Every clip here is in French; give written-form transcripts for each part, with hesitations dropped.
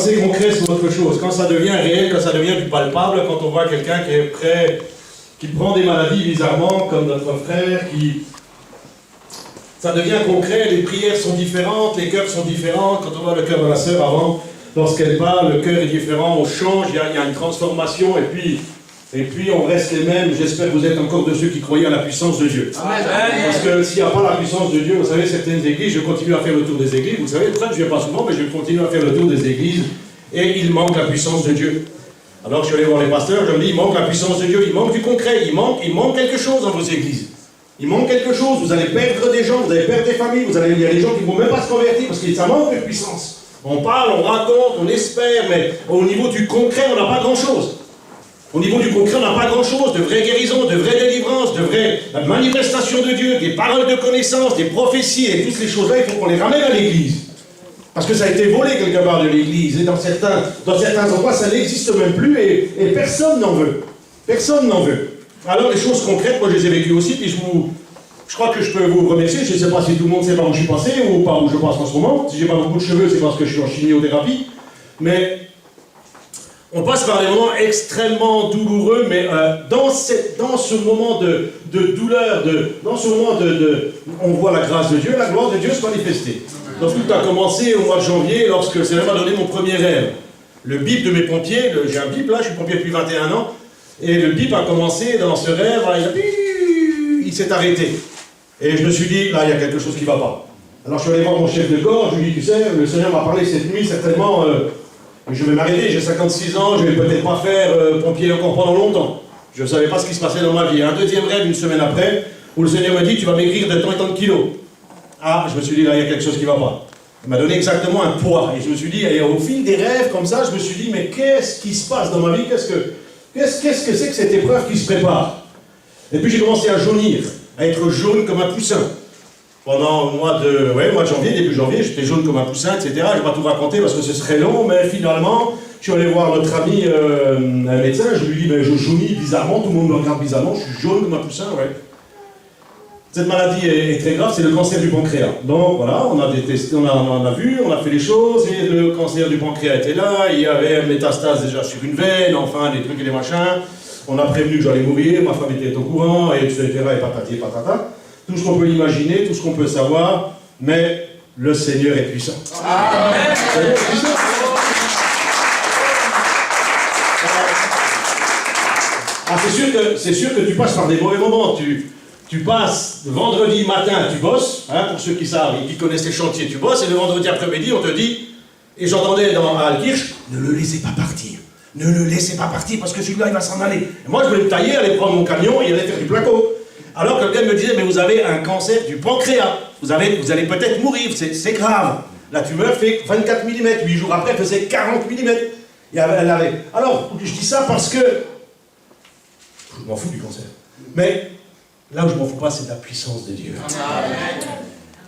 c'est concret, c'est autre chose. Quand ça devient réel, quand ça devient du palpable, quand on voit quelqu'un qui est prêt, qui prend des maladies bizarrement, comme notre frère, ça devient concret, les prières sont différentes, les cœurs sont différents. Quand on voit le cœur de la sœur avant, lorsqu'elle parle, le cœur est différent, on change, il y a une transformation, et puis on reste les mêmes. J'espère que vous êtes encore de ceux qui croyaient à la puissance de Dieu. Amen. Parce que s'il n'y a pas la puissance de Dieu, vous savez, certaines églises, je continue à faire le tour des églises, vous savez, peut-être que je ne viens pas souvent, mais je continue à faire le tour des églises, et il manque la puissance de Dieu. Alors je suis allé voir les pasteurs, je me dis, il manque la puissance de Dieu, il manque du concret, il manque quelque chose dans vos églises. Il manque quelque chose, vous allez perdre des gens, vous allez perdre des familles, il y a des gens qui ne vont même pas se convertir, parce que ça manque de puissance. On parle, on raconte, on espère, mais au niveau du concret, on n'a pas grand-chose. Au niveau du concret, on n'a pas grand-chose, de vraies guérisons, de vraies délivrances, de vraies manifestations de Dieu, des paroles de connaissance, des prophéties, et toutes ces choses-là, il faut qu'on les ramène à l'Église. Parce que ça a été volé quelque part de l'Église, et dans certains endroits, ça n'existe même plus, et personne n'en veut. Personne n'en veut. Alors, les choses concrètes, moi je les ai vécues aussi, puis je crois que je peux vous remercier. Je ne sais pas si tout le monde sait par où je suis passé, ou par où je passe en ce moment. Si j'ai pas beaucoup de cheveux, c'est parce que je suis en chimiothérapie. Mais on passe par des moments extrêmement douloureux, mais dans ce moment de douleur, dans ce moment on voit la grâce de Dieu, la gloire de Dieu se manifester. Donc tout a commencé au mois de janvier, lorsque le Seigneur m'a donné mon premier rêve. Le bip de mes pompiers, j'ai un bip là, je suis pompier depuis 21 ans, et le bip a commencé dans ce rêve, il s'est arrêté. Et je me suis dit, là, il y a quelque chose qui ne va pas. Alors je suis allé voir mon chef de corps, je lui ai dit, tu sais, le Seigneur m'a parlé cette nuit, certainement, je vais m'arrêter, j'ai 56 ans, je ne vais peut-être pas faire pompier encore pendant longtemps. Je ne savais pas ce qui se passait dans ma vie. Un deuxième rêve, une semaine après, où le Seigneur m'a dit, tu vas maigrir de tant et tant de kilos. Ah, je me suis dit, là, il y a quelque chose qui ne va pas. Il m'a donné exactement un poids. Et je me suis dit, et au fil des rêves, comme ça, je me suis dit, mais qu'est-ce qui se passe dans ma vie? Qu'est-ce que c'est que cette épreuve qui se prépare? Et puis j'ai commencé à jaunir, à être jaune comme un poussin. Pendant le mois de janvier, début janvier, j'étais jaune comme un poussin, etc. Je ne vais pas tout raconter parce que ce serait long, mais finalement, je suis allé voir notre ami, un médecin, je lui dis, ben, je jaunis bizarrement, tout le monde me regarde bizarrement, je suis jaune comme un poussin, ouais. Cette maladie est très grave, c'est le cancer du pancréas. Donc voilà, on a détesté, on a vu, on a fait les choses, et le cancer du pancréas était là, il y avait une métastase déjà sur une veine, enfin des trucs et des machins. On a prévenu que j'allais mourir, ma femme était au courant, et etc. et patati et patata. Tout ce qu'on peut imaginer, tout ce qu'on peut savoir, mais le Seigneur est puissant. Amen. Ah, c'est sûr que tu passes par des mauvais moments. Tu passes, le vendredi matin, tu bosses, hein, pour ceux qui savent et qui connaissent les chantiers, tu bosses, et le vendredi après-midi, on te dit, et j'entendais à Alkirch, ne le laissez pas partir. Ne le laissez pas partir, parce que celui-là, il va s'en aller. Et moi, je vais me tailler, aller prendre mon camion et aller faire du placo. Alors que le gars me disait, mais vous avez un cancer du pancréas. Vous allez peut-être mourir, c'est grave. La tumeur fait 24 mm, 8 jours après, elle faisait 40 mm. Alors, je dis ça parce que je m'en fous du cancer. Mais là où je m'en fous pas, c'est de la puissance de Dieu.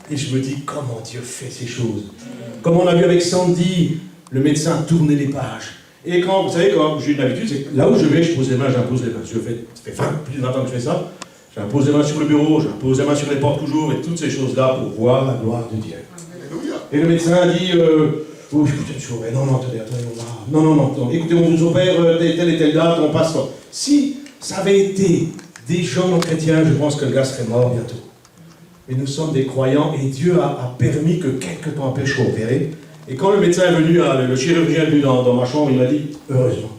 Et je me dis, comment Dieu fait ces choses. Comme on a vu avec Sandy, le médecin tournait les pages. Et quand, vous savez, quand j'ai une habitude, c'est que là où je vais, je pose les mains, j'impose les mains. Ça fait plus de 20 ans que je fais ça. J'impose les mains sur le bureau, j'impose les mains sur les portes toujours, et toutes ces choses-là pour voir la gloire de Dieu. Et le médecin dit, oh, écoutez, non, attendez, non, écoutez, on vous opère telle et telle date, on passe. Si ça avait été des gens non chrétiens, je pense que le gars serait mort bientôt. Mais nous sommes des croyants, et Dieu a permis que quelques temps après je sois opéré. Et quand le médecin est venu, le chirurgien est venu dans ma chambre, il m'a dit, heureusement,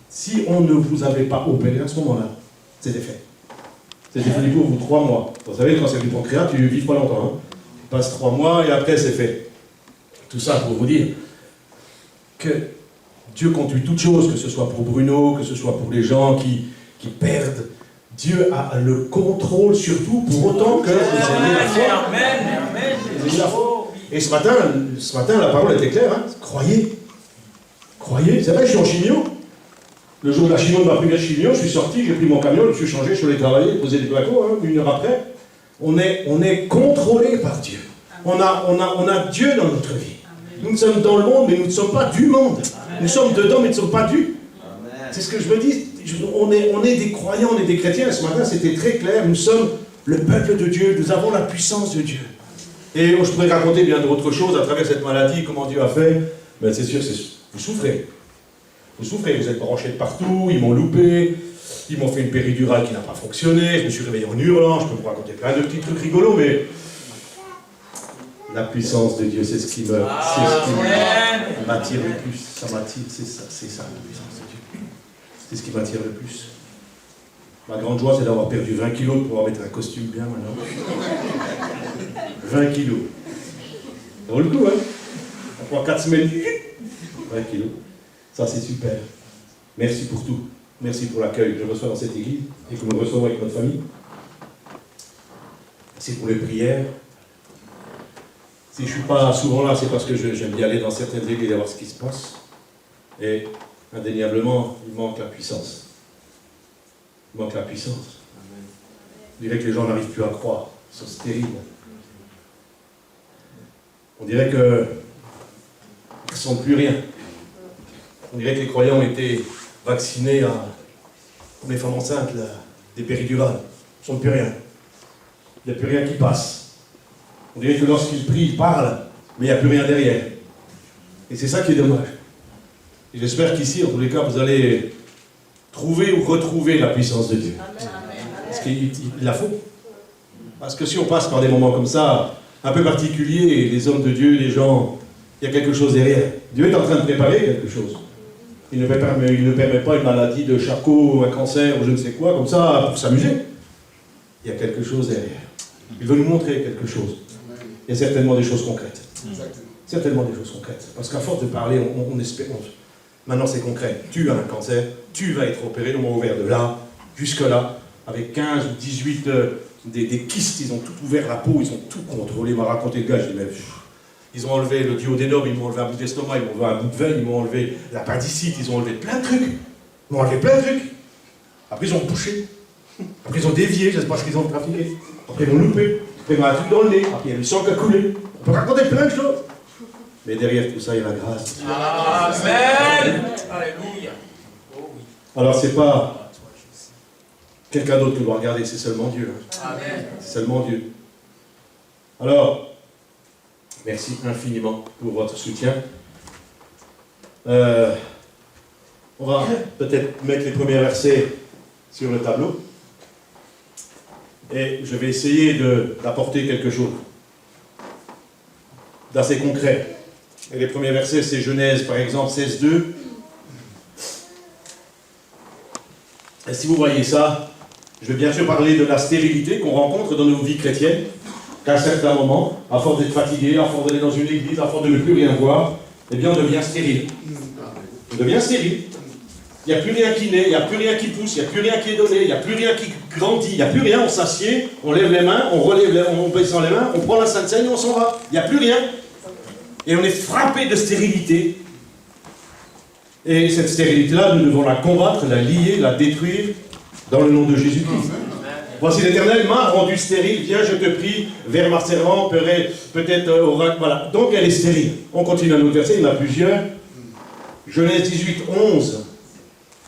si on ne vous avait pas opéré à ce moment-là, c'était fait. C'était fini pour vous 3 mois. Vous savez, quand c'est du pancréas, tu ne vis pas longtemps. Hein. Tu passes 3 mois et après c'est fait. Tout ça pour vous dire que Dieu conduit toutes choses, que ce soit pour Bruno, que ce soit pour les gens qui perdent. Dieu a le contrôle sur tout, pour autant que vous ayez la foi. Amen. Vous ayez la foi. Et ce matin, la parole était claire. Hein. Croyez. C'est vrai, je suis en chimio. Le jour de la chimio, de ma première chimio, je suis sorti, j'ai pris mon camion, je me suis changé, je suis allé travailler, poser des placos, hein, 1 heure après. On est contrôlé par Dieu. On a Dieu dans notre vie. Nous sommes dans le monde, mais nous ne sommes pas du monde. Nous sommes dedans, mais nous ne sommes pas du. C'est ce que je me dis. On est des croyants, on est des chrétiens. Ce matin, c'était très clair. Nous sommes le peuple de Dieu. Nous avons la puissance de Dieu. Et je pourrais raconter bien d'autres choses à travers cette maladie, comment Dieu a fait. Mais c'est sûr, Vous souffrez. Vous souffrez, vous êtes branchés de partout, ils m'ont loupé, ils m'ont fait une péridurale qui n'a pas fonctionné, je me suis réveillé en hurlant, je peux vous raconter plein de petits trucs rigolos, mais la puissance de Dieu, c'est ce qui m'attire le plus. Ça m'attire, c'est ça, la puissance de Dieu. C'est ce qui m'attire le plus. Ma grande joie, c'est d'avoir perdu 20 kilos pour pouvoir mettre un costume bien maintenant. 20 kilos. Ça vaut le coup, hein? Après 4 semaines, 20 kilos. Ça, c'est super. Merci pour tout. Merci pour l'accueil que je reçois dans cette église et que nous recevons avec notre famille. Merci pour les prières. Si je ne suis pas souvent là, c'est parce que j'aime bien aller dans certaines églises et voir ce qui se passe. Et indéniablement, il manque la puissance. Il manque la puissance. On dirait que les gens n'arrivent plus à croire. Ils sont stériles. On dirait qu'ils ne sentent plus rien. On dirait que les croyants ont été vaccinés comme les femmes enceintes, des péridurales. Ils ne sentent plus rien. Il n'y a plus rien qui passe. On dirait que lorsqu'ils prient, ils parlent, mais il n'y a plus rien derrière. Et c'est ça qui est dommage. Et j'espère qu'ici, en tous les cas, vous allez trouver ou retrouver la puissance de Dieu. Parce qu'il la faut. Parce que si on passe par des moments comme ça, un peu particuliers, les hommes de Dieu, les gens, il y a quelque chose derrière. Dieu est en train de préparer quelque chose. Il ne permet pas une maladie de Charcot, un cancer ou je ne sais quoi, comme ça, pour s'amuser. Il y a quelque chose derrière. Il veut nous montrer quelque chose. Il y a certainement des choses concrètes. Certainement des choses concrètes. Parce qu'à force de parler, on espère. Maintenant, c'est concret. Tu as un cancer, tu vas être opéré, nous m'ont ouvert de là jusque-là, avec 15 ou 18 des kystes, ils ont tout ouvert la peau, ils ont tout contrôlé. Il m'a raconté le gars, je dis, mais ils ont enlevé le duodénum, ils m'ont enlevé un bout d'estomac, ils m'ont enlevé un bout de veine, ils m'ont enlevé l'appendicite, ils ont enlevé plein de trucs. Ils m'ont enlevé plein de trucs. Après, ils ont bouché. Après, ils ont dévié, je ne sais pas ce qu'ils ont trafiqué. Après, ils m'ont loupé. Après, ils m'ont un truc dans le nez. Après, il y a du sang qui a coulé. On peut raconter plein de choses. Mais derrière tout ça, il y a la grâce. Amen. Alléluia. Alors, c'est pas quelqu'un d'autre qui doit regarder, c'est seulement Dieu. Amen. C'est seulement Dieu. Alors, merci infiniment pour votre soutien. On va peut-être mettre les premiers versets sur le tableau. Et je vais essayer d'apporter quelque chose d'assez concret. Et les premiers versets, c'est Genèse, par exemple, 16:2. Et si vous voyez ça, je vais bien sûr parler de la stérilité qu'on rencontre dans nos vies chrétiennes, qu'à un certain moment, à force d'être fatigué, à force d'aller dans une église, à force de ne plus rien voir, eh bien on devient stérile. On devient stérile. Il n'y a plus rien qui naît, il n'y a plus rien qui pousse, il n'y a plus rien qui est donné, il n'y a plus rien qui grandit, il n'y a plus rien, on s'assied, on lève les mains, on baisse les mains, on prend la Sainte Seine et on s'en va. Il n'y a plus rien. Et on est frappé de stérilité. Et cette stérilité-là, nous devons la combattre, la lier, la détruire, dans le nom de Jésus-Christ. Voici l'Éternel m'a rendu stérile, viens, je te prie, vers ma servante, peut-être oracle, voilà. Donc elle est stérile. On continue à nous verser, il y en a plusieurs. Genèse 18:11.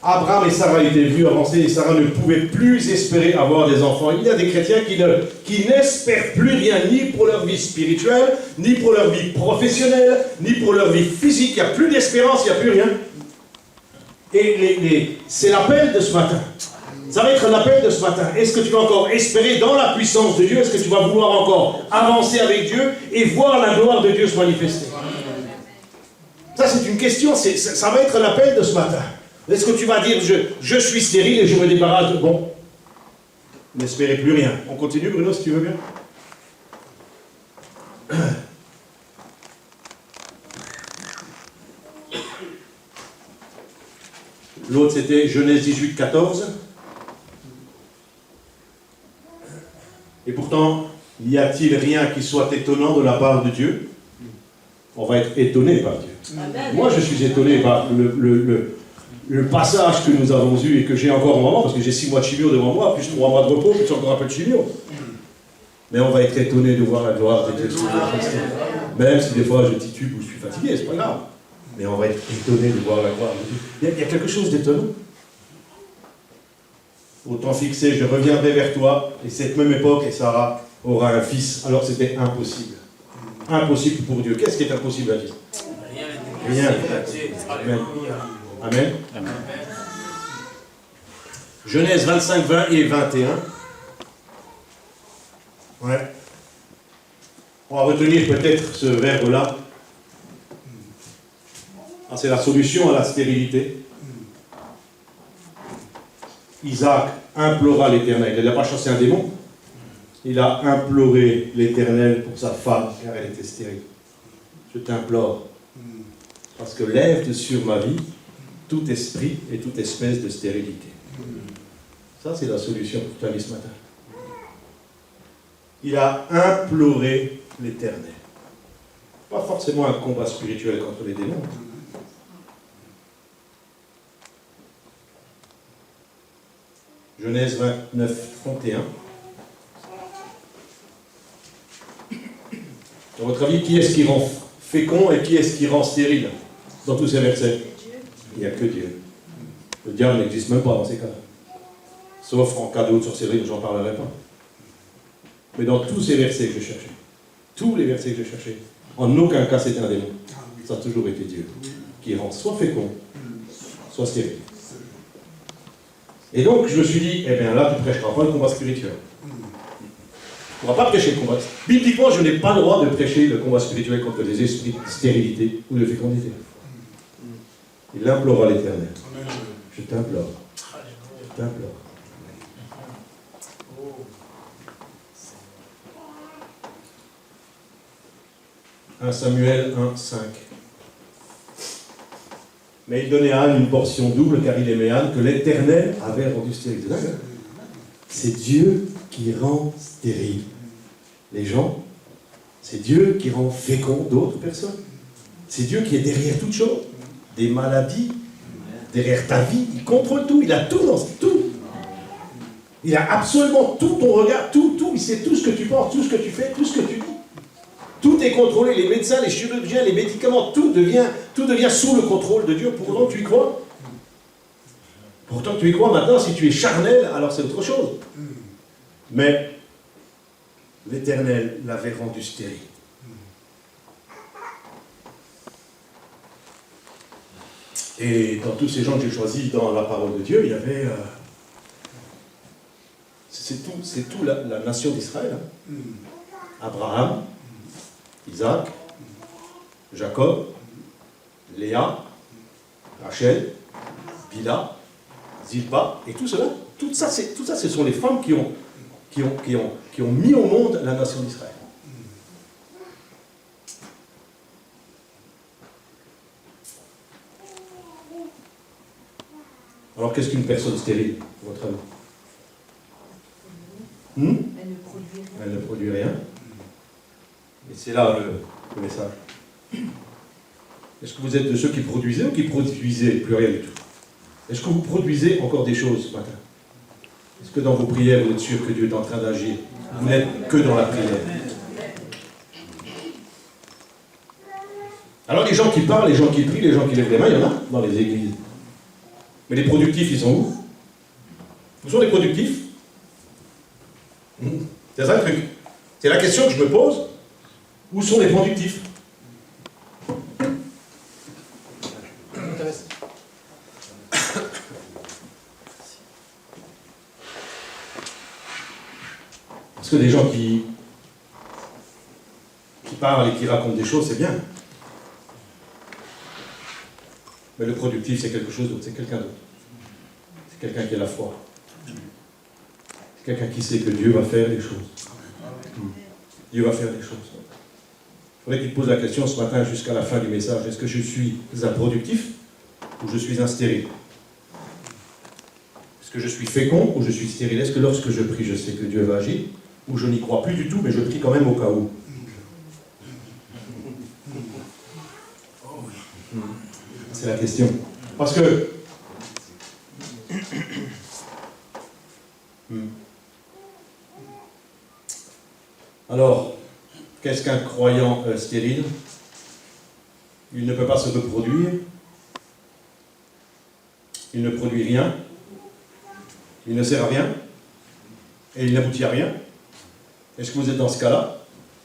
Abraham et Sarah étaient vus avancer et Sarah ne pouvait plus espérer avoir des enfants. Il y a des chrétiens qui n'espèrent plus rien, ni pour leur vie spirituelle, ni pour leur vie professionnelle, ni pour leur vie physique. Il n'y a plus d'espérance, il n'y a plus rien. Et c'est l'appel de ce matin. Ça va être l'appel de ce matin. Est-ce que tu vas encore espérer dans la puissance de Dieu? Est-ce que tu vas vouloir encore avancer avec Dieu et voir la gloire de Dieu se manifester? Ça, c'est une question. Ça va être l'appel de ce matin. Est-ce que tu vas dire, je suis stérile et je me débarrasse de... Bon, n'espérez plus rien. On continue, Bruno, si tu veux bien. L'autre, c'était Genèse 18:14. Et pourtant, n'y a-t-il rien qui soit étonnant de la part de Dieu? On va être étonné par Dieu. Amen. Moi, je suis étonné par le passage que nous avons eu et que j'ai encore en moment, parce que j'ai 6 mois de chimio devant moi, plus 3 mois de repos, plus encore un peu de chimio. Mais on va être étonné de voir la gloire de Dieu se manifester. Même si des fois je titube ou je suis fatigué, c'est pas grave. Mais on va être étonné de voir la gloire de Dieu. Il y a quelque chose d'étonnant. Au temps fixé, je reviendrai vers toi, et cette même époque, et Sarah aura un fils. Alors c'était impossible. Impossible pour Dieu. Qu'est-ce qui est impossible à Dieu? Rien. Alléluia. Amen. Amen. Genèse 25, 20 et 21. Ouais. On va retenir peut-être ce verbe-là. Ah, c'est la solution à la stérilité. Isaac implora l'Éternel. Il n'a pas chassé un démon. Il a imploré l'Éternel pour sa femme, car elle était stérile. Je t'implore, parce que lève sur ma vie tout esprit et toute espèce de stérilité. Ça, c'est la solution pour ta vie ce matin. Il a imploré l'Éternel. Pas forcément un combat spirituel contre les démons. Genèse 29, 31. À votre avis, qui est-ce qui rend fécond et qui est-ce qui rend stérile dans tous ces versets? Il n'y a que Dieu. Le diable n'existe même pas dans ces cas-là. Sauf en cas de haute sorcellerie, j'en parlerai pas. Mais dans tous ces versets que je cherchais, tous les versets que je cherchais, en aucun cas c'était un démon. Ça a toujours été Dieu qui rend soit fécond, soit stérile. Et donc je me suis dit, eh bien là tu ne prêcheras pas le combat spirituel. On ne va pas prêcher le combat. Bibliquement, je n'ai pas le droit de prêcher le combat spirituel contre les esprits de stérilité ou de fécondité. Il implora l'Éternel. Je t'implore. Je t'implore. 1 Samuel 1, 5. Mais il donnait à Anne une portion double, car il aimait Anne, que l'Éternel avait rendu stérile. C'est Dieu qui rend stérile les gens. C'est Dieu qui rend fécond d'autres personnes. C'est Dieu qui est derrière toute chose. Des maladies, derrière ta vie, il contrôle tout, il a tout dans tout. Il a absolument tout ton regard, tout, il sait tout ce que tu penses, tout ce que tu fais, tout ce que tu dis. Tout est contrôlé, les médecins, les chirurgiens, les médicaments, tout devient sous le contrôle de Dieu. Pour autant, tu y crois. Pourtant, tu y crois maintenant, si tu es charnel, alors c'est autre chose. Mais l'Éternel l'avait rendu stérile. Et dans tous ces gens que j'ai choisis dans la parole de Dieu, il y avait... c'est tout la nation d'Israël. Abraham, Isaac, Jacob, Léa, Rachel, Bila, Zilpa, et tout cela, tout ça, ce sont les femmes qui ont mis au monde la nation d'Israël. Alors qu'est-ce qu'une personne stérile, à votre avis? Elle ne produit rien. Et c'est là le message. Est-ce que vous êtes de ceux qui produisaient ou qui produisaient plus rien du tout? Est-ce que vous produisez encore des choses ce matin? Est-ce que dans vos prières, vous êtes sûr que Dieu est en train d'agir? Vous n'êtes que dans la prière. Alors les gens qui parlent, les gens qui prient, les gens qui lèvent les mains, il y en a dans les églises. Mais les productifs, ils sont où? Où sont les productifs? C'est ça le truc. C'est la question que je me pose. Où sont les productifs? Parce que des gens qui parlent et qui racontent des choses, c'est bien. Mais le productif, c'est quelque chose d'autre, c'est quelqu'un d'autre. C'est quelqu'un qui a la foi. C'est quelqu'un qui sait que Dieu va faire des choses. Dieu va faire des choses. Il faudrait qu'il te pose la question ce matin jusqu'à la fin du message. Est-ce que je suis un productif ou je suis un stérile? Est-ce que je suis fécond ou je suis stérile? Est-ce que lorsque je prie, je sais que Dieu va agir? Ou je n'y crois plus du tout, mais je prie quand même au cas où? C'est la question. Parce que... Alors, qu'est-ce qu'un croyant stérile? Il ne peut pas se reproduire. Il ne produit rien. Il ne sert à rien. Et il n'aboutit à rien. Est-ce que vous êtes dans ce cas-là?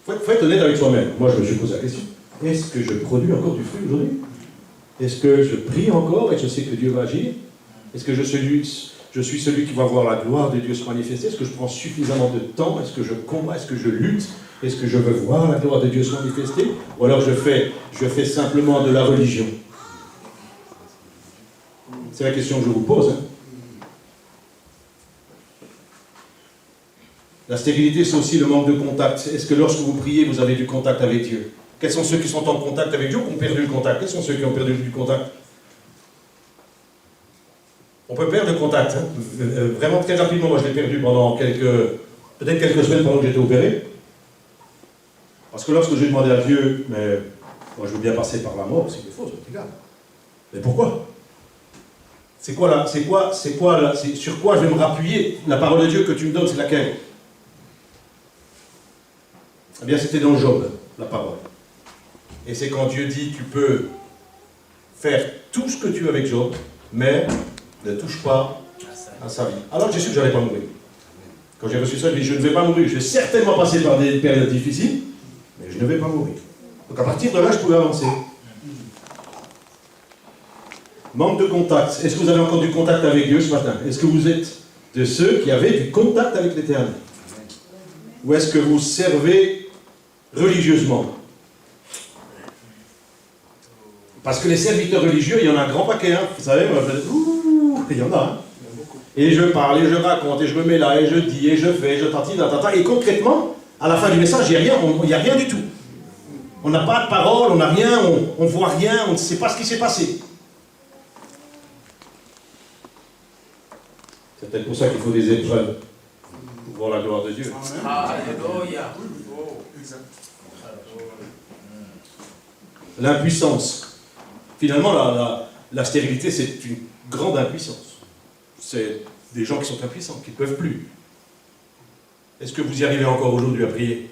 Il faut être honnête avec soi-même. Moi, je me suis posé la question. Est-ce que je produis encore du fruit aujourd'hui? Est-ce que je prie encore et je sais que Dieu va agir? Est-ce que je suis celui qui va voir la gloire de Dieu se manifester? Est-ce que je prends suffisamment de temps? Est-ce que je combats? Est-ce que je lutte? Est-ce que je veux voir la gloire de Dieu se manifester? Ou alors je fais simplement de la religion? C'est la question que je vous pose. Hein. La stérilité, c'est aussi le manque de contact. Est-ce que lorsque vous priez, vous avez du contact avec Dieu? Quels sont ceux qui sont en contact avec Dieu ou qui ont perdu le contact? Quels sont ceux qui ont perdu du contact? On peut perdre le contact. Hein. Vraiment très rapidement, moi je l'ai perdu pendant peut-être quelques semaines pendant que j'étais opéré. Parce que lorsque j'ai demandé à Dieu, mais moi je veux bien passer par la mort, c'est des fausses, c'est égal. Mais pourquoi? Sur quoi je vais me rappuyer? La parole de Dieu que tu me donnes, c'est laquelle? Eh bien, c'était dans Job, la parole. Et c'est quand Dieu dit, tu peux faire tout ce que tu veux avec Job, mais ne touche pas à sa vie. Alors j'ai su que je n'allais pas mourir. Quand j'ai reçu ça, j'ai dit, je ne vais pas mourir. Je vais certainement passer par des périodes difficiles, mais je ne vais pas mourir. Donc à partir de là, je pouvais avancer. Manque de contact. Est-ce que vous avez encore du contact avec Dieu ce matin? Est-ce que vous êtes de ceux qui avaient du contact avec l'Éternel? Ou est-ce que vous servez religieusement? Parce que les serviteurs religieux, il y en a un grand paquet, hein. Vous savez, il y en a. Hein. Et je parle, et je raconte, et je me mets là, et je dis, et je fais, et je tantine, et concrètement, à la fin du message, il n'y a rien du tout. On n'a pas de parole, on n'a rien, on ne voit rien, on ne sait pas ce qui s'est passé. C'est peut-être pour ça qu'il faut des épreuves, pour voir la gloire de Dieu. Alléluia. L'impuissance. Finalement, la stérilité, c'est une grande impuissance. C'est des gens qui sont impuissants, qui ne peuvent plus. Est-ce que vous y arrivez encore aujourd'hui à prier?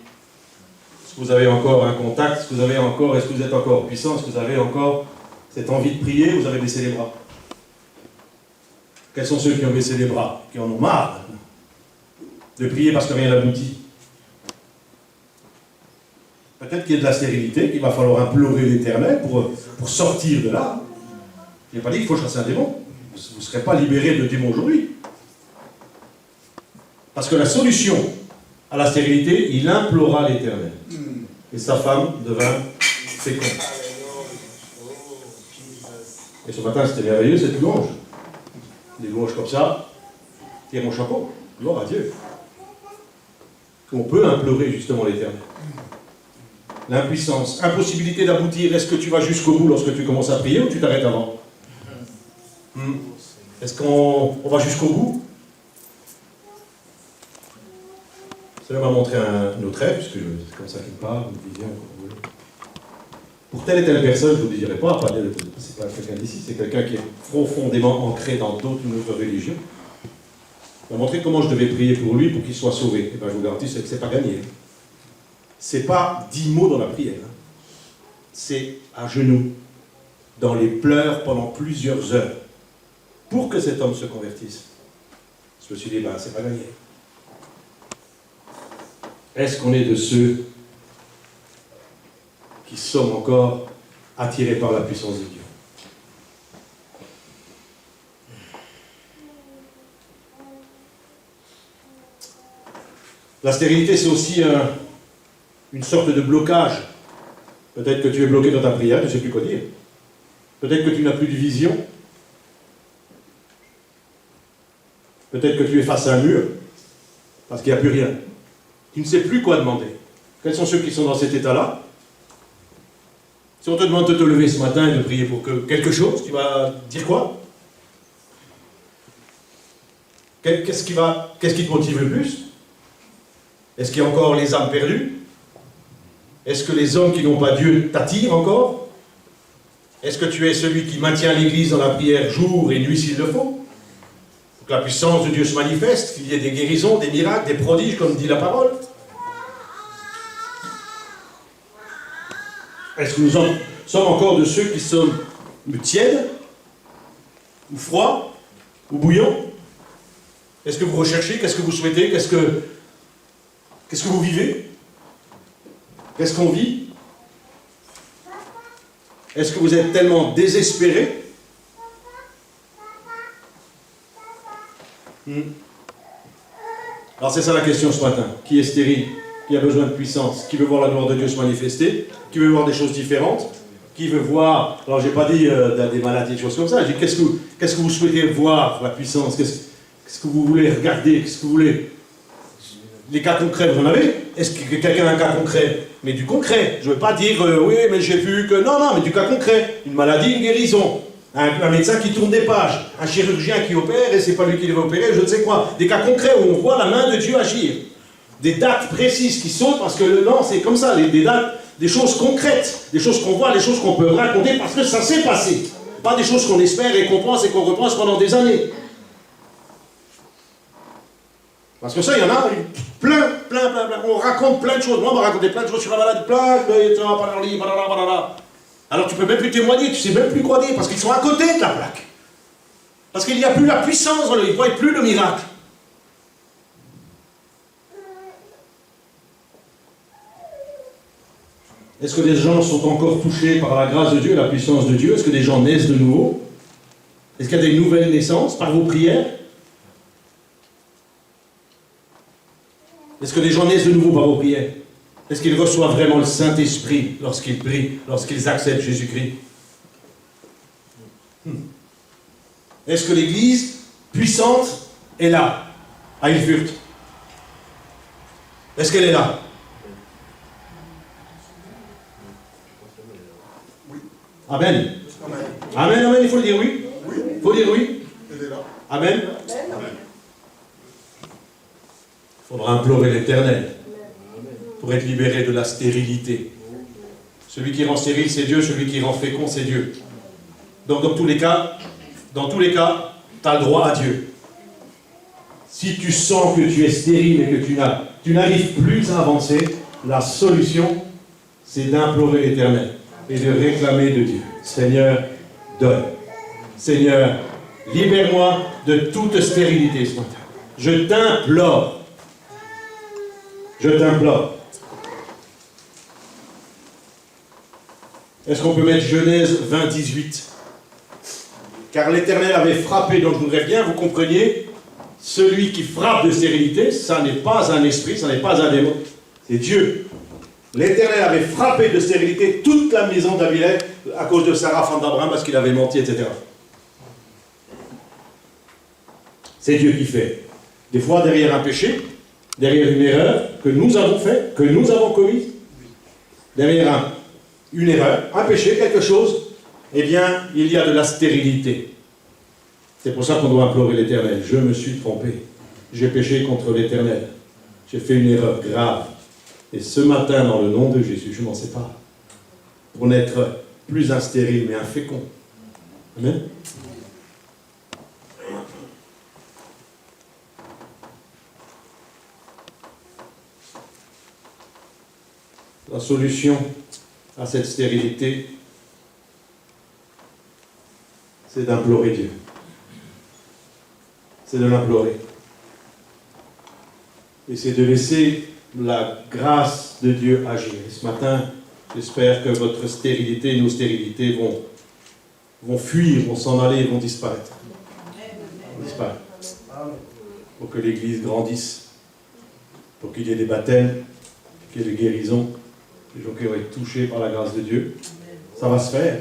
Est-ce que vous avez encore un contact? Est-ce que vous êtes encore puissant? Est-ce que vous avez encore cette envie de prier? Vous avez baissé les bras? Quels sont ceux qui ont baissé les bras? Qui en ont marre de prier parce que rien n'aboutit? Peut-être qu'il y a de la stérilité, qu'il va falloir implorer l'Éternel pour sortir de là. Il n'y a pas dit qu'il faut chasser un démon. Vous ne serez pas libéré de démon aujourd'hui. Parce que la solution à la stérilité, il implora l'Éternel. Et sa femme devint féconde. Et ce matin, c'était merveilleux, cette louange. Des louanges comme ça, tire mon chapeau. Gloire à Dieu. On peut implorer justement l'Éternel. L'impuissance, impossibilité d'aboutir. Est-ce que tu vas jusqu'au bout lorsque tu commences à prier ou tu t'arrêtes avant? Est-ce qu'on va jusqu'au bout? Cela m'a montré un autre rêve, puisque c'est comme ça qu'il me parle, une vision. Pour telle et telle personne, je ne vous le dirai pas, c'est pas quelqu'un d'ici, c'est quelqu'un qui est profondément ancré dans d'autres religions. Il m'a montré comment je devais prier pour lui pour qu'il soit sauvé. Et bien je vous garantis, c'est que ce n'est pas gagné. C'est pas 10 mots dans la prière. C'est à genoux, dans les pleurs pendant plusieurs heures, pour que cet homme se convertisse. Je me suis dit, c'est pas gagné. Est-ce qu'on est de ceux qui sommes encore attirés par la puissance de Dieu? La stérilité, c'est aussi une sorte de blocage. Peut-être que tu es bloqué dans ta prière, tu ne sais plus quoi dire. Peut-être que tu n'as plus de vision. Peut-être que tu es face à un mur, parce qu'il n'y a plus rien. Tu ne sais plus quoi demander. Quels sont ceux qui sont dans cet état-là? Si on te demande de te lever ce matin et de prier pour quelque chose, tu vas dire quoi? Qu'est-ce qui te motive le plus? Est-ce qu'il y a encore les âmes perdues? Est-ce que les hommes qui n'ont pas Dieu t'attirent encore? Est-ce que tu es celui qui maintient l'Église dans la prière jour et nuit s'il le faut? Pour que la puissance de Dieu se manifeste, qu'il y ait des guérisons, des miracles, des prodiges, comme dit la parole. Est-ce que nous sommes encore de ceux qui sont tièdes, ou froids, ou bouillants? Est-ce que vous recherchez? Qu'est-ce que vous souhaitez? Qu'est-ce que vous vivez? Qu'est-ce qu'on vit? Est-ce que vous êtes tellement désespéré? Alors c'est ça la question ce matin. Qui est stérile? Qui a besoin de puissance? Qui veut voir la gloire de Dieu se manifester? Qui veut voir des choses différentes? Qui veut voir... Alors j'ai pas dit des maladies, des choses comme ça. J'ai dit qu'est-ce que vous souhaitez voir, la puissance? Qu'est-ce que vous voulez regarder? Qu'est-ce que vous voulez? Les cas concrets, vous en avez? Est-ce que quelqu'un a un cas concret? Mais du concret. Je ne veux pas dire, oui, mais j'ai vu que... Non, non, mais du cas concret. Une maladie, une guérison. Un médecin qui tourne des pages. Un chirurgien qui opère et c'est pas lui qui va opérer, je ne sais quoi. Des cas concrets où on voit la main de Dieu agir. Des dates précises qui sautent parce que non, c'est comme ça, des dates, des choses concrètes. Des choses qu'on voit, des choses qu'on peut raconter parce que ça s'est passé. Pas des choses qu'on espère et qu'on pense et qu'on repense pendant des années. Parce que ça, il y en a plein. On raconte plein de choses. Moi, on m'a raconté plein de choses sur la maladie, alors tu peux même plus témoigner, tu sais même plus quoi dire, parce qu'ils sont à côté de la plaque. Parce qu'il n'y a plus la puissance, ils ne voient plus le miracle. Est-ce que des gens sont encore touchés par la grâce de Dieu, la puissance de Dieu? Est-ce que des gens naissent de nouveau? Est-ce qu'il y a des nouvelles naissances par vos prières? Est-ce que les gens naissent de nouveau par vos prières? Est-ce qu'ils reçoivent vraiment le Saint-Esprit lorsqu'ils prient, lorsqu'ils acceptent Jésus-Christ? Est-ce que l'Église puissante est là, à Ilfurt? Est-ce qu'elle est là? Amen. Amen, amen, il faut le dire oui. Il faut dire oui. Amen. Il faudra implorer l'Éternel pour être libéré de la stérilité. Celui qui rend stérile, c'est Dieu. Celui qui rend fécond, c'est Dieu. Donc, dans tous les cas, tu as le droit à Dieu. Si tu sens que tu es stérile et que tu n'arrives plus à avancer, la solution, c'est d'implorer l'Éternel et de réclamer de Dieu. Seigneur, donne. Seigneur, libère-moi de toute stérilité ce matin. Je t'implore. Je t'implore. Est-ce qu'on peut mettre Genèse 20, 18? Car l'Éternel avait frappé, donc je voudrais bien vous compreniez, celui qui frappe de stérilité, ça n'est pas un esprit, ça n'est pas un démon, c'est Dieu. L'Éternel avait frappé de stérilité toute la maison d'Abimelech à cause de Sarah, femme d'Abraham, parce qu'il avait menti, etc. C'est Dieu qui fait. Des fois, derrière un péché, derrière une erreur que nous avons faite, que nous avons commise, derrière une erreur, un péché, quelque chose, eh bien, il y a de la stérilité. C'est pour ça qu'on doit implorer l'Éternel. Je me suis trompé. J'ai péché contre l'Éternel. J'ai fait une erreur grave. Et ce matin, dans le nom de Jésus, je m'en sépare. Pour n'être plus un stérile, mais un fécond. Amen. La solution à cette stérilité, c'est d'implorer Dieu. C'est de l'implorer. Et c'est de laisser la grâce de Dieu agir. Et ce matin, j'espère que votre stérilité, nos stérilités vont fuir, vont s'en aller, vont disparaître. Disparaître. Pour que l'Église grandisse, pour qu'il y ait des baptêmes, qu'il y ait des guérisons, les gens qui vont être touchés par la grâce de Dieu. Ça va se faire.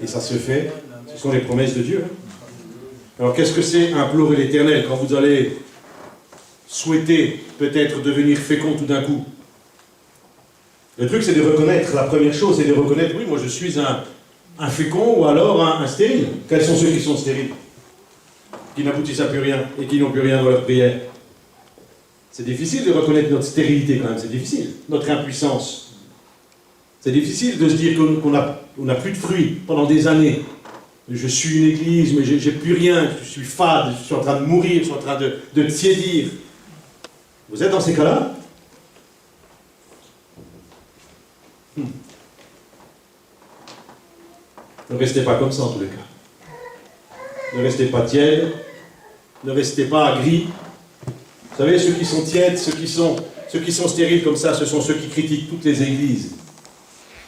Et ça se fait. Ce sont les promesses de Dieu. Alors qu'est-ce que c'est implorer l'Éternel quand vous allez souhaiter peut-être devenir fécond tout d'un coup? Le truc c'est de reconnaître, la première chose c'est de reconnaître, oui moi je suis un fécond ou alors un stérile. Quels sont ceux qui sont stériles? Qui n'aboutissent à plus rien et qui n'ont plus rien dans leur prière. C'est difficile de reconnaître notre stérilité quand même, c'est difficile. Notre impuissance. C'est difficile de se dire qu'on n'a plus de fruits pendant des années. Je suis une église, mais j'ai plus rien, je suis fade, je suis en train de mourir, je suis en train de tiédir. Vous êtes dans ces cas-là? Ne restez pas comme ça en tous les cas. Ne restez pas tiède, ne restez pas gris. Vous savez, ceux qui sont tièdes, ceux qui sont stériles comme ça, ce sont ceux qui critiquent toutes les églises.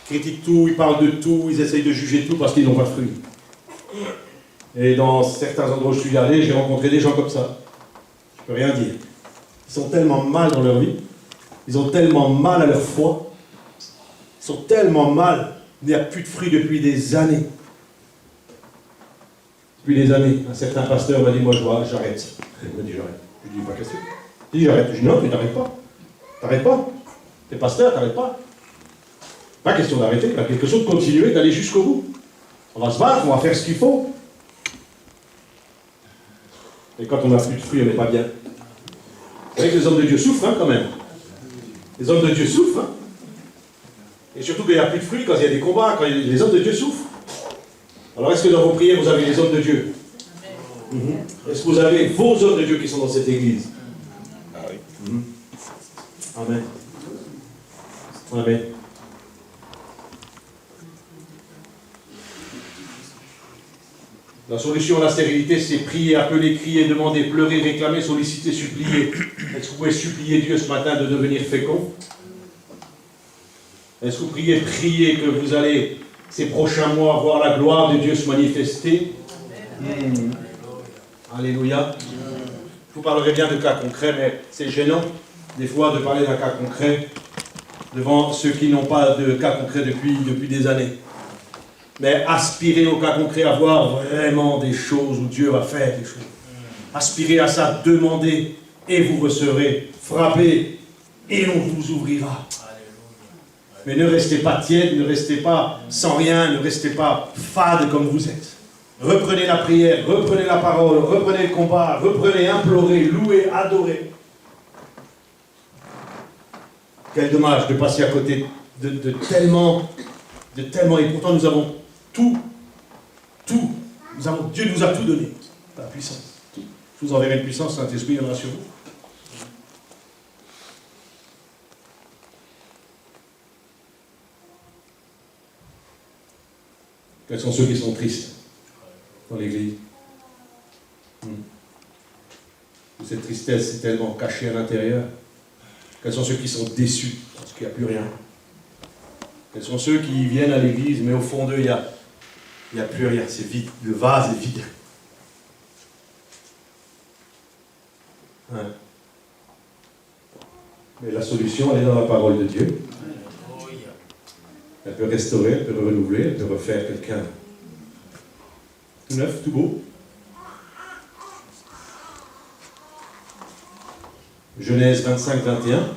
critiquent tout, ils parlent de tout, ils essayent de juger tout parce qu'ils n'ont pas de fruits. Et dans certains endroits où je suis allé, j'ai rencontré des gens comme ça. Je ne peux rien dire. Ils sont tellement mal dans leur vie, ils ont tellement mal à leur foi, ils sont tellement mal, il n'y a plus de fruits depuis des années. Depuis des années, un certain pasteur m'a dit, moi j'arrête. Il m'a dit j'arrête. Je lui ai dit, pas question. Il dit j'arrête. Je lui ai dit non, tu n'arrêtes pas. T'arrêtes pas. T'es pasteur, t'arrêtes pas. Pas question d'arrêter, il y a quelque chose de continuer, d'aller jusqu'au bout. On va se battre, on va faire ce qu'il faut. Et quand on n'a plus de fruits, on n'est pas bien. Vous savez que les hommes de Dieu souffrent, hein, quand même. Les hommes de Dieu souffrent, hein. Et surtout qu'il n'y a plus de fruits, quand il y a des combats, quand les hommes de Dieu souffrent. Alors est-ce que dans vos prières, vous avez les hommes de Dieu? Est-ce que vous avez vos hommes de Dieu qui sont dans cette église? Ah oui. Amen. Amen. La solution à la stérilité, c'est prier, appeler, crier, demander, pleurer, réclamer, solliciter, supplier. Est-ce que vous pouvez supplier Dieu ce matin de devenir fécond? Est-ce que vous priez que vous allez, ces prochains mois, voir la gloire de Dieu se manifester? Alléluia. Je vous parlerai bien de cas concrets, mais c'est gênant, des fois, de parler d'un cas concret devant ceux qui n'ont pas de cas concret depuis des années. Mais aspirez au cas concret à voir vraiment des choses où Dieu va faire des choses. Aspirez à ça, demandez et vous recevrez. Frappez et on vous ouvrira. Mais ne restez pas tiède, ne restez pas sans rien, ne restez pas fade comme vous êtes. Reprenez la prière, reprenez la parole, reprenez le combat, reprenez, implorez, louez, adorez. Quel dommage de passer à côté de tellement, et pourtant nous avons tout. Dieu nous a tout donné, la puissance. Je vous enverrai une puissance, Saint-Esprit viendra sur vous. Quels sont ceux qui sont tristes dans l'Église? Cette tristesse est tellement cachée à l'intérieur. Quels sont ceux qui sont déçus parce qu'il n'y a plus rien? Quels sont ceux qui viennent à l'Église, mais au fond d'eux, il n'y a plus rien, c'est vide, le vase est vide. Ouais. Mais la solution, elle est dans la parole de Dieu. Elle peut restaurer, elle peut renouveler, elle peut refaire quelqu'un tout neuf, tout beau. Genèse 25, 21.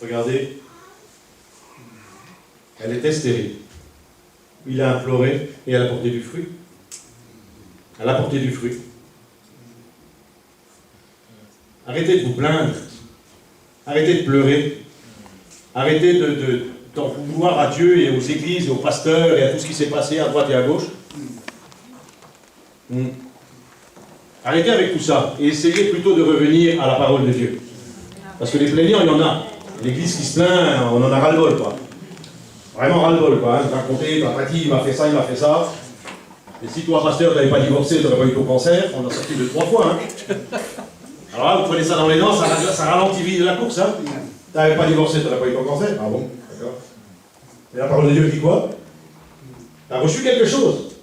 Regardez. Elle était stérile. Il a imploré et elle a porté du fruit. Elle a porté du fruit. Arrêtez de vous plaindre. Arrêtez de pleurer. Arrêtez d'en vouloir à Dieu et aux églises et aux pasteurs et à tout ce qui s'est passé à droite et à gauche. Arrêtez avec tout ça et essayez plutôt de revenir à la parole de Dieu. Parce que les plaignants, il y en a. L'église qui se plaint, on en a ras-le-bol, quoi. Vraiment ras-le-bol, quoi. Hein. Raconter, papati, il m'a fait ça, il m'a fait ça. Et si toi, pasteur, tu n'avais pas divorcé, tu n'aurais pas eu ton cancer, on a sorti 2-3 fois. Hein. Alors là, vous prenez ça dans les dents, ça ralentit la course. Hein. Tu n'avais pas divorcé, tu n'aurais pas eu ton cancer. Ah bon, d'accord. Et la parole de Dieu dit quoi? Tu as reçu quelque chose.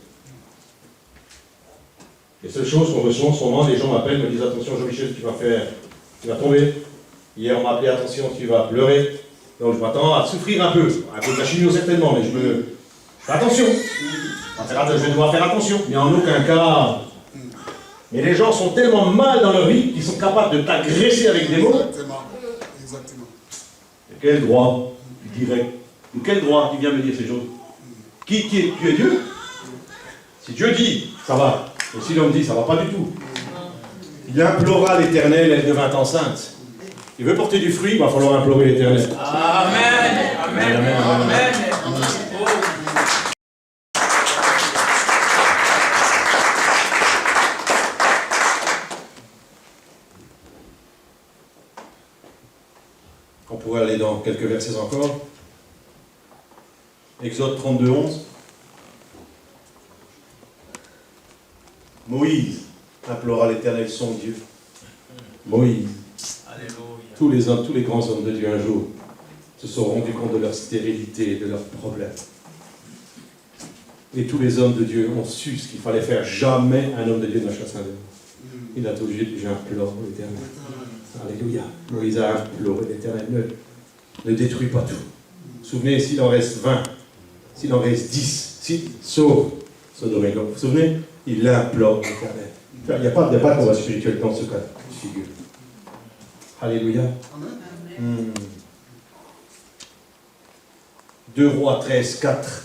Les seules choses qu'on reçoit en ce moment, les gens m'appellent, me disent attention, Jean-Michel, tu vas tomber. Hier, on m'a appelé attention, tu vas pleurer. Donc je m'attends à souffrir un peu. Un peu de la chimio certainement, mais je fais attention. Je vais devoir faire attention. Mais en aucun cas. Mais les gens sont tellement mal dans leur vie qu'ils sont capables de t'agresser avec des mots. Exactement. Et quel droit, tu dirais? De quel droit tu viens me dire ces choses? Tu es Dieu? Si Dieu dit, ça va. Et si l'homme dit, ça va pas du tout. Il implora l'Éternel, elle devint enceinte. Il veut porter du fruit, il va falloir implorer l'Éternel. Amen. Amen. Amen. Amen. On pourrait aller dans quelques versets encore. Exode 32, 11. Moïse implora l'Éternel son Dieu. Moïse. Alléluia. Tous les hommes, tous les grands hommes de Dieu un jour se sont rendus compte de leur stérilité, de leurs problèmes. Et tous les hommes de Dieu ont su ce qu'il fallait faire. Jamais un homme de Dieu n'a chassé un démon. Il a toujours dit, j'implore l'Éternel. Alléluia. Moïse a imploré l'Éternel. Ne détruis pas tout. Souvenez, s'il en reste 20, s'il en reste 10, sauve Sodome et Gomorrhe. Vous vous souvenez? Il implore l'Éternel. Il n'y a pas de combat spirituel dans ce cas de figure. Alléluia. 2 Rois 13, 4.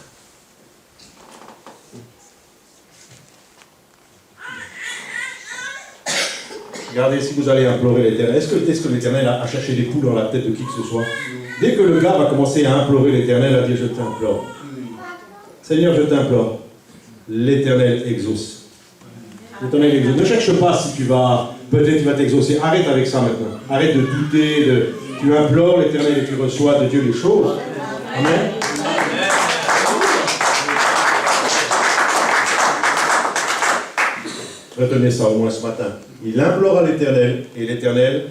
Regardez si vous allez implorer l'Éternel. Est-ce que l'Éternel a cherché des coups dans la tête de qui que ce soit? Dès que le gars va commencer à implorer l'Éternel, à dire je t'implore. Seigneur, je t'implore. L'Éternel exauce. L'Éternel exauce. Ne cherche pas si peut-être tu vas t'exaucer. Arrête avec ça maintenant. Arrête de douter. Tu implores l'Éternel et tu reçois de Dieu les choses. Amen. Retenez ça au moins ce matin. Il implore à l'Éternel et l'Éternel,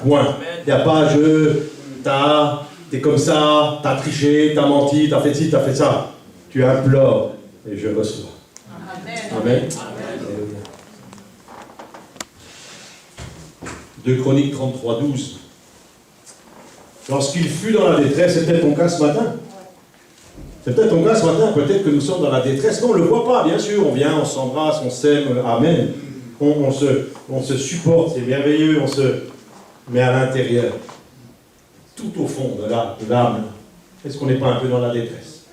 point. Il n'y a pas t'es comme ça, t'as triché, t'as menti, t'as fait ci, t'as fait ça. Tu implores et je reçois. Amen. Amen. 2 Chroniques 33, 12. Lorsqu'il fut dans la détresse, c'est peut-être ton cas ce matin. C'est peut-être ton cas ce matin, peut-être que nous sommes dans la détresse. Non, on ne le voit pas, bien sûr. On vient, on s'embrasse, on s'aime. Amen. On se supporte, c'est merveilleux. Mais à l'intérieur, tout au fond de l'âme, est-ce qu'on n'est pas un peu dans la détresse?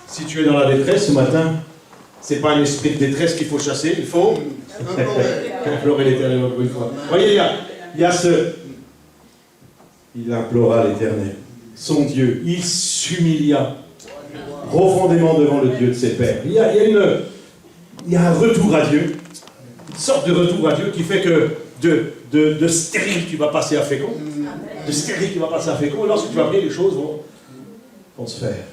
Si tu es dans la détresse ce matin, ce n'est pas un esprit de détresse qu'il faut chasser, il faut implorer l'Éternel encore une fois. Voyez, il y a il implora l'Éternel, son Dieu, il s'humilia profondément devant le Dieu de ses pères. Il y a un retour à Dieu, une sorte de retour à Dieu qui fait que de stérile tu vas passer à fécond, de stérile tu vas passer à fécond, et lorsque tu vas venir, les choses vont se faire.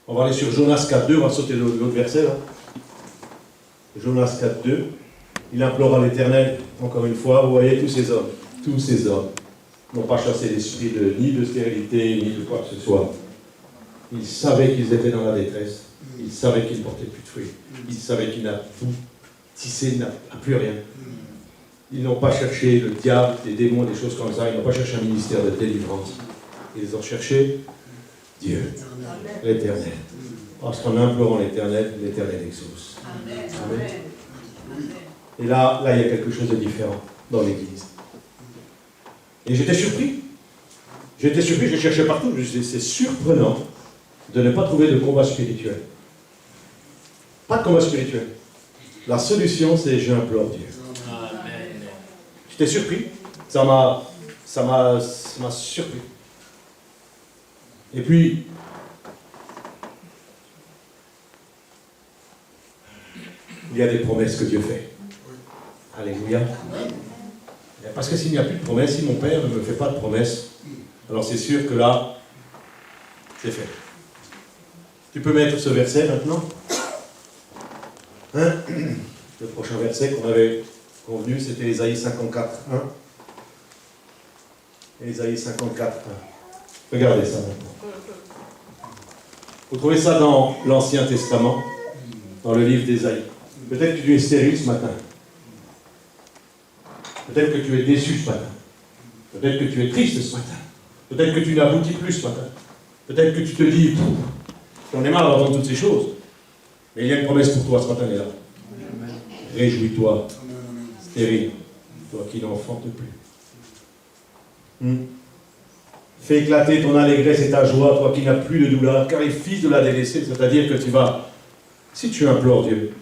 On va aller sur Jonas 4.2, on va sauter l'autre verset là. Jonas 4.2, il implore à l'Éternel, encore une fois, vous voyez tous ces hommes n'ont pas chassé l'esprit ni de stérilité, ni de quoi que ce soit. Ils savaient qu'ils étaient dans la détresse, ils savaient qu'ils ne portaient plus de fruits, ils savaient qu'ils n'avaient tout tissé, n'a plus rien. Ils n'ont pas cherché le diable, des démons, des choses comme ça, ils n'ont pas cherché un ministère de délivrance. Ils ont cherché Dieu, l'Éternel. Parce qu'en implorant l'Éternel, l'Éternel exauce. Amen. Et là, il y a quelque chose de différent dans l'Église. Et j'étais surpris. Je cherchais partout. Je disais, c'est surprenant de ne pas trouver de combat spirituel. Pas de combat spirituel. La solution, c'est j'implore Dieu. Amen. J'étais surpris. Ça m'a surpris. Et puis, il y a des promesses que Dieu fait. Alléluia. Parce que s'il n'y a plus de promesses, si mon Père ne me fait pas de promesses, alors c'est sûr que là, c'est fait. Tu peux mettre ce verset maintenant. Hein? Le prochain verset qu'on avait convenu, c'était Ésaïe 54, 1. Ésaïe 54, 1. Regardez ça maintenant. Vous trouvez ça dans l'Ancien Testament, dans le livre d'Ésaïe. Peut-être que tu es stérile ce matin. Peut-être que tu es déçu ce matin. Peut-être que tu es triste ce matin. Peut-être que tu n'aboutis plus ce matin. Peut-être que tu te dis, j'en ai marre d'entendre toutes ces choses. Mais il y a une promesse pour toi ce matin, elle est là. Réjouis-toi, stérile, toi qui n'enfantes plus. Fais éclater ton allégresse et ta joie, toi qui n'as plus de douleur, car les fils de la délaissée, c'est-à-dire que tu vas, si tu implores Dieu,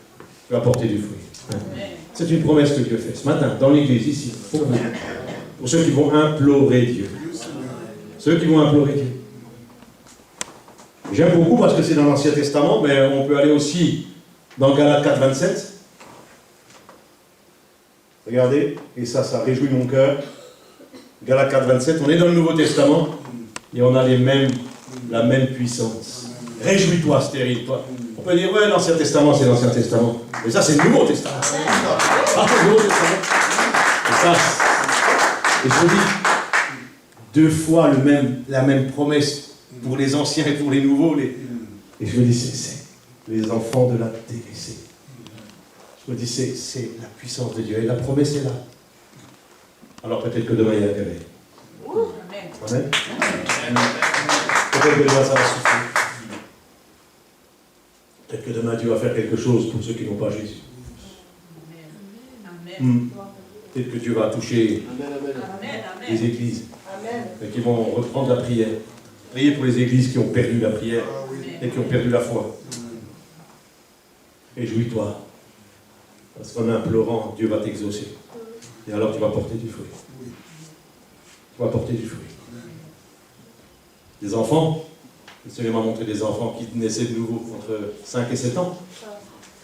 tu vas porter du fruit. C'est une promesse que Dieu fait ce matin, dans l'église, ici, pour vous, pour ceux qui vont implorer Dieu. Ceux qui vont implorer Dieu. J'aime beaucoup parce que c'est dans l'Ancien Testament, mais on peut aller aussi dans Galates 4, 27. Regardez, et ça réjouit mon cœur. Galates 4, 27, on est dans le Nouveau Testament et on a la même puissance. Réjouis-toi, stérile, toi. On peut dire, ouais, l'Ancien Testament, c'est l'Ancien Testament. Mais ça, c'est le Nouveau Testament. Ah, c'est le Nouveau Testament. Et ça, et je vous dis, 2 fois la même promesse pour les anciens et pour les nouveaux. Et je me dis, c'est les enfants de la délaissée. Je me dis, c'est la puissance de Dieu. Et la promesse est là. Alors peut-être que demain, il y a un réveil. Amen. Peut-être que demain, ça va souffler. Peut-être que demain, Dieu va faire quelque chose pour ceux qui n'ont pas Jésus. Peut-être que Dieu va toucher les églises. Et qui vont reprendre la prière. Priez pour les églises qui ont perdu la prière et qui ont perdu la foi. Réjouis-toi. Parce qu'en implorant, Dieu va t'exaucer. Et alors tu vas porter du fruit. Tu vas porter du fruit. Des enfants, le Seigneur m'a montré des enfants qui naissaient de nouveau entre 5 et 7 ans.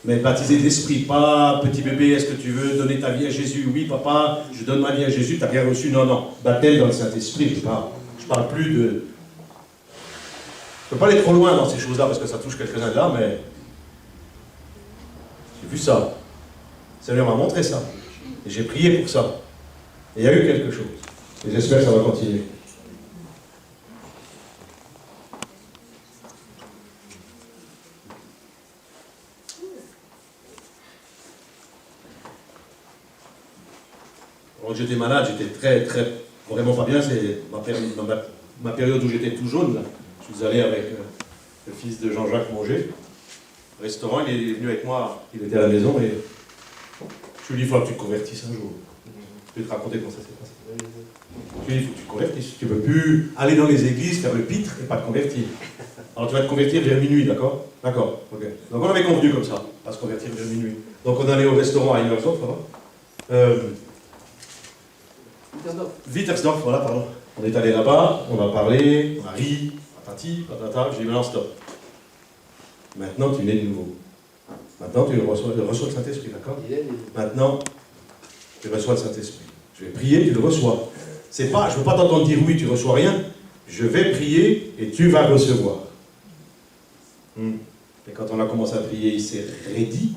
Mais baptisés de l'esprit, pas petit bébé, est-ce que tu veux donner ta vie à Jésus? Oui, papa, je donne ma vie à Jésus, tu n'as rien reçu? Non, non. Baptême dans le Saint-Esprit, je parle plus de... Je ne peux pas aller trop loin dans ces choses-là parce que ça touche quelques-uns de là, mais j'ai vu ça. Le Seigneur m'a montré ça. Et j'ai prié pour ça. Et il y a eu quelque chose. Et j'espère que ça va continuer. Quand j'étais malade, j'étais vraiment pas bien. C'est ma période où j'étais tout jaune. Là. Je suis allé avec le fils de Jean-Jacques Monger au restaurant. Il est venu avec moi, il était à la maison et je lui ai dit, il faut que tu te convertisses un jour. Je vais te raconter comment ça s'est passé. Je lui ai dit, il faut que tu te convertisses. Tu ne peux plus aller dans les églises, faire le pitre et pas te convertir. Alors tu vas te convertir vers minuit, d'accord? D'accord, ok. Donc on avait convenu comme ça, à se convertir vers minuit. Donc on allait au restaurant à Innersdorf, Wittersdorf, voilà, pardon. On est allé là-bas, on a parlé, on a ri, patati, patata, j'ai dit maintenant stop. Maintenant tu nais de nouveau. Maintenant tu reçois le Saint-Esprit, d'accord? Maintenant tu reçois le Saint-Esprit. Je vais prier, tu le reçois. C'est pas, je ne veux pas t'entendre dire oui, tu ne reçois rien. Je vais prier et tu vas recevoir. Et quand on a commencé à prier, il s'est raidi.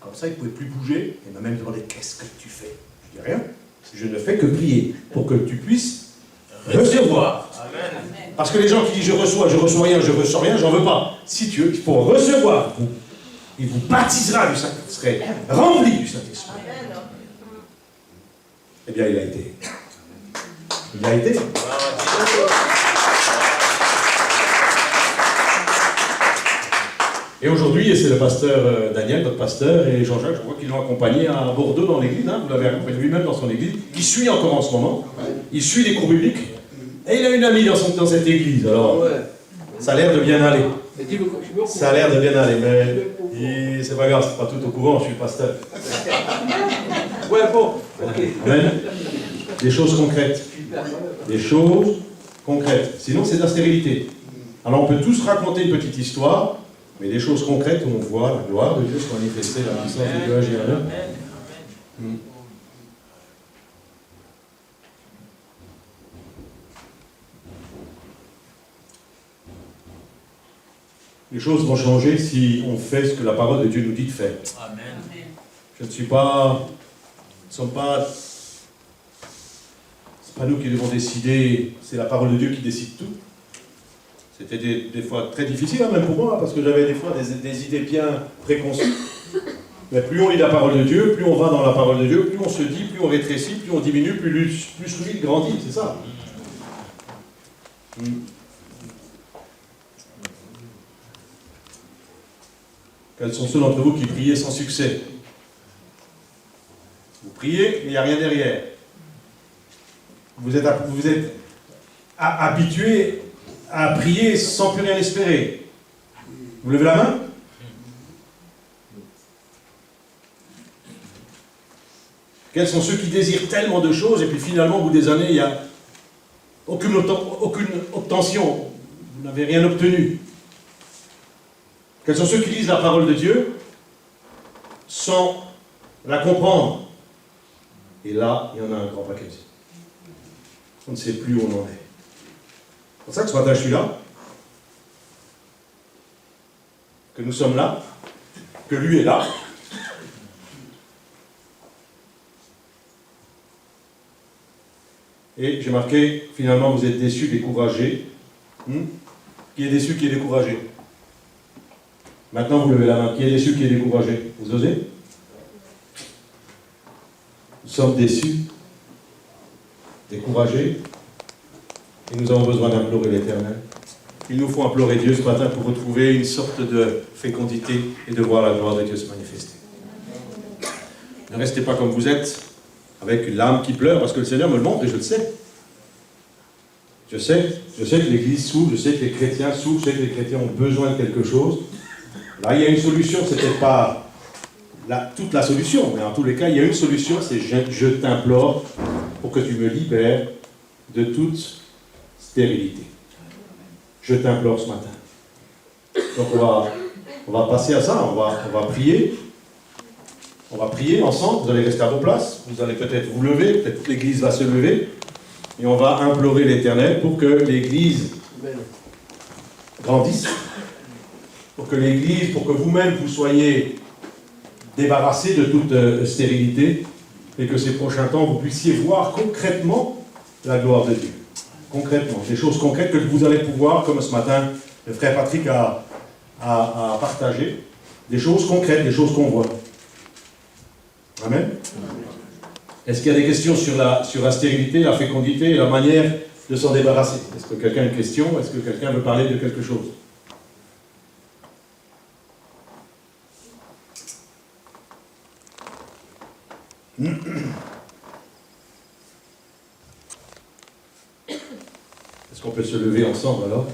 Comme ça, il ne pouvait plus bouger. Il m'a même demandé, qu'est-ce que tu fais? Je dis rien. Je ne fais que prier pour que tu puisses recevoir. Amen. Parce que les gens qui disent je reçois rien, je ressens rien, j'en veux pas. Si tu veux, il faut recevoir. Il vous baptisera du Saint-Esprit, vous serez rempli du Saint-Esprit. Eh bien, il a été. Il a été. Et aujourd'hui, c'est le pasteur Daniel, notre pasteur, et Jean-Jacques, je crois qu'ils l'ont accompagné à Bordeaux dans l'église, hein, vous l'avez accompagné lui-même dans son église, qui suit encore en ce moment, il suit les cours bibliques, et il a une amie dans cette église, alors ça a l'air de bien aller. Ça a l'air de bien aller, mais c'est pas grave, c'est pas tout au courant, je suis le pasteur. Ouais, bon, ok. Amen. Des choses concrètes. Des choses concrètes. Sinon, c'est de la stérilité. Alors, on peut tous raconter une petite histoire, mais des choses concrètes où on voit la gloire de Dieu se manifester, la puissance de Dieu agir. Les choses vont changer si on fait ce que la parole de Dieu nous dit de faire. Amen. Je ne suis pas... Nous ne sommes pas... C'est pas nous qui devons décider, c'est la parole de Dieu qui décide tout. C'était des fois très difficile, hein, même pour moi, parce que j'avais des fois des idées bien préconçues. Mais plus on lit la parole de Dieu, plus on va dans la parole de Dieu, plus on se dit, plus on rétrécit, plus on diminue, plus lui il grandit, c'est ça. Quels sont ceux d'entre vous qui priaient sans succès? Vous priez, mais il n'y a rien derrière. Vous êtes habitué à prier sans plus rien espérer. Vous levez la main? Quels sont ceux qui désirent tellement de choses et puis finalement, au bout des années, il n'y a aucune obtention. Vous n'avez rien obtenu. Quels sont ceux qui lisent la parole de Dieu sans la comprendre? Et là, il y en a un grand paquet. on ne sait plus où on en est. C'est pour ça que ce matin je suis là, que nous sommes là, que lui est là. Et j'ai marqué, finalement, vous êtes déçus, découragés. Qui est déçu, qui est découragé? Maintenant, vous levez la main. Qui est déçu, qui est découragé? Vous osez? Nous sommes déçus, découragés, et nous avons besoin d'implorer l'Éternel. Il nous faut implorer Dieu ce matin pour retrouver une sorte de fécondité et de voir la gloire de Dieu se manifester. Ne restez pas comme vous êtes, avec l'âme qui pleure, parce que le Seigneur me le montre et je le sais. Je sais que l'Église souffre, je sais que les chrétiens souffrent, je sais que les chrétiens ont besoin de quelque chose. Là, il y a une solution, c'est peut-être pas toute la solution, mais en tous les cas, il y a une solution, c'est je t'implore pour que tu me libères de toute stérilité. Je t'implore ce matin. Donc on va passer à ça, on va prier. On va prier ensemble, vous allez rester à vos places, vous allez peut-être vous lever, peut-être toute l'Église va se lever, et on va implorer l'Éternel pour que l'Église grandisse, pour que l'Église, pour que vous-même vous soyez débarrassés de toute stérilité, et que ces prochains temps, vous puissiez voir concrètement la gloire de Dieu. Concrètement, des choses concrètes que vous allez pouvoir, comme ce matin, le frère Patrick a partagé, des choses concrètes, des choses qu'on voit. Amen. Est-ce qu'il y a des questions sur la stérilité, la fécondité et la manière de s'en débarrasser? Est-ce que quelqu'un a une question? Est-ce que quelqu'un veut parler de quelque chose? Est-ce qu'on peut se lever ensemble alors?